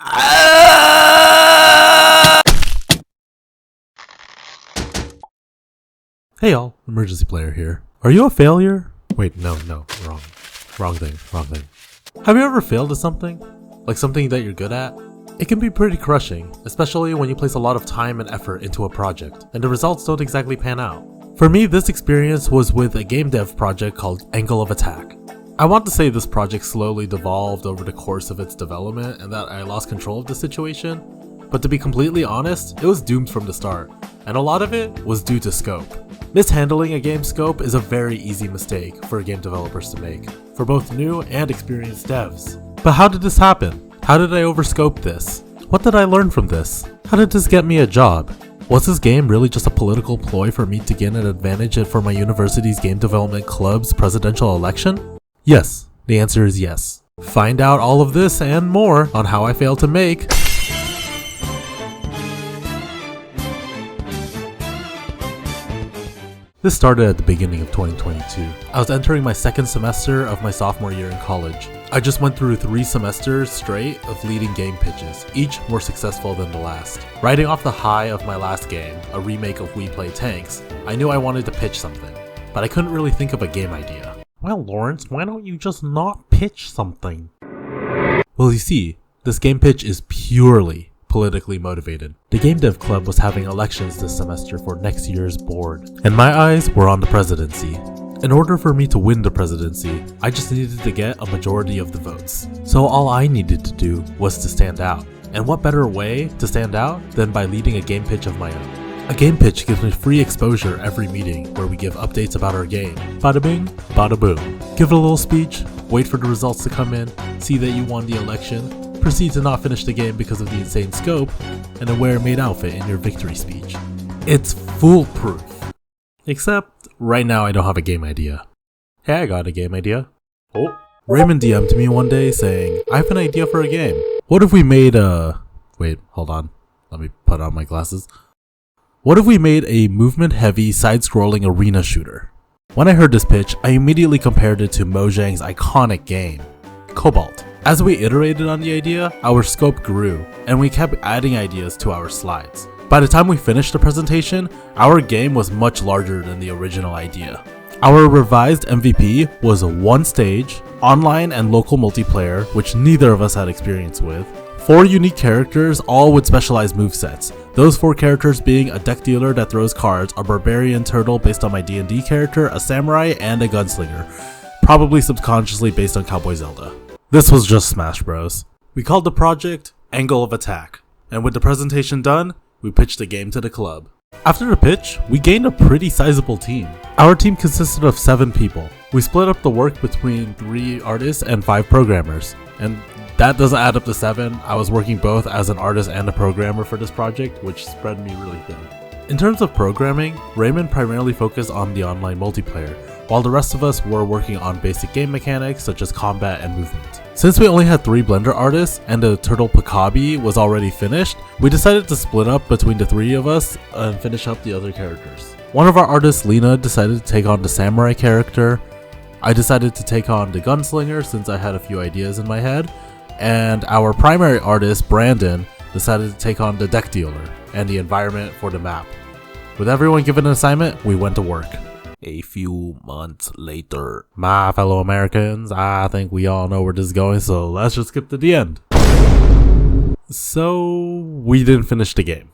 Hey y'all, emergency player here. Are you a failure? Wait, no, wrong. Wrong thing. Have you ever failed at something? Like something that you're good at? It can be pretty crushing, especially when you place a lot of time and effort into a project, and the results don't exactly pan out. For me, this experience was with a game dev project called Angle of Attack. I want to say this project slowly devolved over the course of its development and that I lost control of the situation, but to be completely honest, it was doomed from the start, and a lot of it was due to scope. Mishandling a game's scope is a very easy mistake for game developers to make, for both new and experienced devs. But how did this happen? How did I overscope this? What did I learn from this? How did this get me a job? Was this game really just a political ploy for me to gain an advantage for my university's game development club's presidential election? Yes, the answer is yes. Find out all of this and more on how I failed to make This started at the beginning of 2022. I was entering my second semester of my sophomore year in college. I just went through 3 semesters straight of leading game pitches, each more successful than the last. Riding off the high of my last game, a remake of We Play Tanks, I knew I wanted to pitch something, but I couldn't really think of a game idea. Well, Lawrence, why don't you just not pitch something? Well, you see, this game pitch is purely politically motivated. The game dev club was having elections this semester for next year's board, and my eyes were on the presidency. In order for me to win the presidency, I just needed to get a majority of the votes. So all I needed to do was to stand out. And what better way to stand out than by leading a game pitch of my own? A game pitch gives me free exposure every meeting where we give updates about our game. Bada bing, bada boom. Give a little speech, wait for the results to come in, see that you won the election, proceed to not finish the game because of the insane scope, and then wear a maid outfit in your victory speech. It's foolproof. Except, right now I don't have a game idea. Hey, I got a game idea. Oh, Raymond DM'd me one day saying, I have an idea for a game. What if we made a... Wait, hold on. Let me put on my glasses. What if we made a movement-heavy, side-scrolling arena shooter? When I heard this pitch, I immediately compared it to Mojang's iconic game, Cobalt. As we iterated on the idea, our scope grew, and we kept adding ideas to our slides. By the time we finished the presentation, our game was much larger than the original idea. Our revised MVP was 1 stage, online and local multiplayer, which neither of us had experience with, 4 unique characters, all with specialized movesets. Those 4 characters being a deck dealer that throws cards, a barbarian turtle based on my D&D character, a samurai, and a gunslinger, probably subconsciously based on Cowboy Zelda. This was just Smash Bros. We called the project Angle of Attack, and with the presentation done, we pitched the game to the club. After the pitch, we gained a pretty sizable team. Our team consisted of 7 people. We split up the work between 3 artists and 5 programmers, and that doesn't add up to 7. I was working both as an artist and a programmer for this project, which spread me really thin. In terms of programming, Raymond primarily focused on the online multiplayer, while the rest of us were working on basic game mechanics such as combat and movement. Since we only had 3 Blender artists and the turtle Pakabi was already finished, we decided to split up between the 3 of us and finish up the other characters. One of our artists, Lena, decided to take on the samurai character. I decided to take on the gunslinger since I had a few ideas in my head. And our primary artist, Brandon, decided to take on the deck dealer and the environment for the map. With everyone given an assignment, we went to work. A few months later, my fellow Americans, I think we all know where this is going, so let's just skip to the end. So, we didn't finish the game.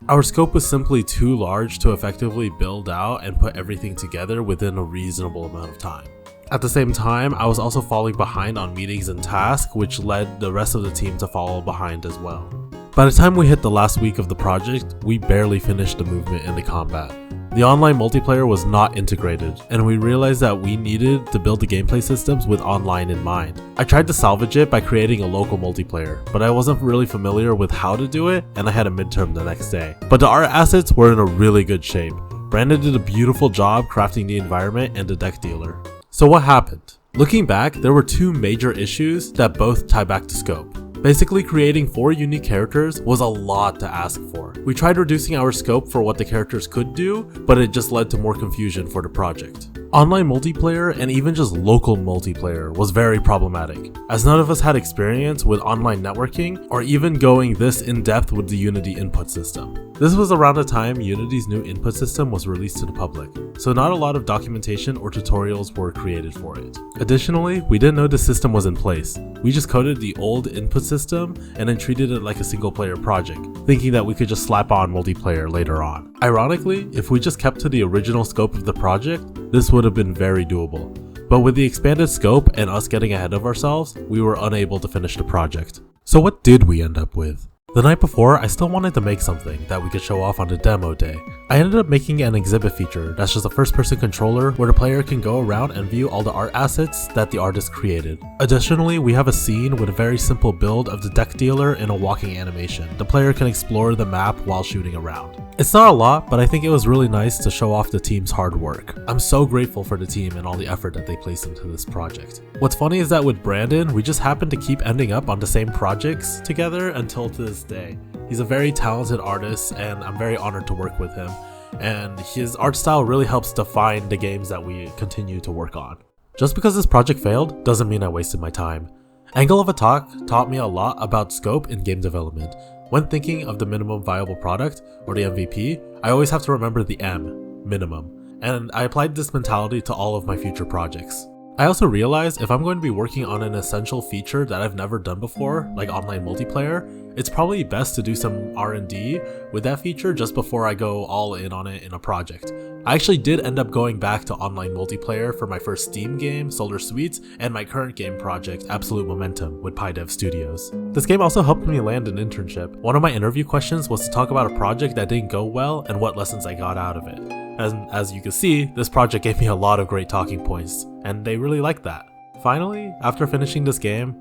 Our scope was simply too large to effectively build out and put everything together within a reasonable amount of time. At the same time, I was also falling behind on meetings and tasks, which led the rest of the team to fall behind as well. By the time we hit the last week of the project, we barely finished the movement and the combat. The online multiplayer was not integrated, and we realized that we needed to build the gameplay systems with online in mind. I tried to salvage it by creating a local multiplayer, but I wasn't really familiar with how to do it, and I had a midterm the next day. But the art assets were in a really good shape. Brandon did a beautiful job crafting the environment and the deck dealer. So what happened? Looking back, there were 2 major issues that both tie back to scope. Basically, creating 4 unique characters was a lot to ask for. We tried reducing our scope for what the characters could do, but it just led to more confusion for the project. Online multiplayer and even just local multiplayer was very problematic, as none of us had experience with online networking or even going this in-depth with the Unity input system. This was around the time Unity's new input system was released to the public, so not a lot of documentation or tutorials were created for it. Additionally, we didn't know the system was in place. We just coded the old input system and then treated it like a single player project, thinking that we could just slap on multiplayer later on. Ironically, if we just kept to the original scope of the project, this would have been very doable. But with the expanded scope and us getting ahead of ourselves, we were unable to finish the project. So what did we end up with? The night before, I still wanted to make something that we could show off on the demo day. I ended up making an exhibit feature that's just a first-person controller where the player can go around and view all the art assets that the artist created. Additionally, we have a scene with a very simple build of the deck dealer in a walking animation. The player can explore the map while shooting around. It's not a lot, but I think it was really nice to show off the team's hard work. I'm so grateful for the team and all the effort that they placed into this project. What's funny is that with Brandon, we just happened to keep ending up on the same projects together until to this day. He's a very talented artist and I'm very honored to work with him, and his art style really helps define the games that we continue to work on. Just because this project failed doesn't mean I wasted my time. Angle of Attack taught me a lot about scope in game development. When thinking of the minimum viable product, or the MVP, I always have to remember the M, minimum, and I applied this mentality to all of my future projects. I also realized if I'm going to be working on an essential feature that I've never done before, like online multiplayer, it's probably best to do some R&D with that feature just before I go all in on it in a project. I actually did end up going back to online multiplayer for my first Steam game, Solar Suites, and my current game project, Absolute Momentum, with PyDev Studios. This game also helped me land an internship. One of my interview questions was to talk about a project that didn't go well and what lessons I got out of it. As you can see, this project gave me a lot of great talking points, and they really liked that. Finally, after finishing this game,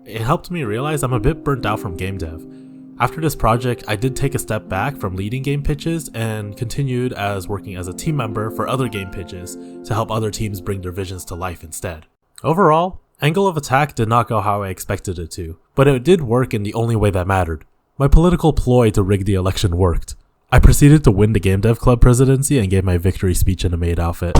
it helped me realize I'm a bit burnt out from game dev. After this project, I did take a step back from leading game pitches and continued as working as a team member for other game pitches to help other teams bring their visions to life instead. Overall, Angle of Attack did not go how I expected it to, but it did work in the only way that mattered. My political ploy to rig the election worked. I proceeded to win the Game Dev Club presidency and gave my victory speech in a maid outfit.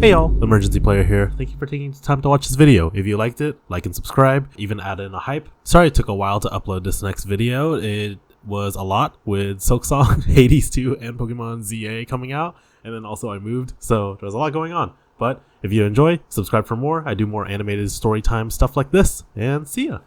Hey y'all, Emergency Player here. Thank you for taking the time to watch this video. If you liked it, like and subscribe, even add in a hype. Sorry it took a while to upload this next video. It was a lot with Silksong, Hades 2, and Pokemon ZA coming out, and then also I moved, so there was a lot going on. But if you enjoy, subscribe for more. I do more animated story time stuff like this, and see ya!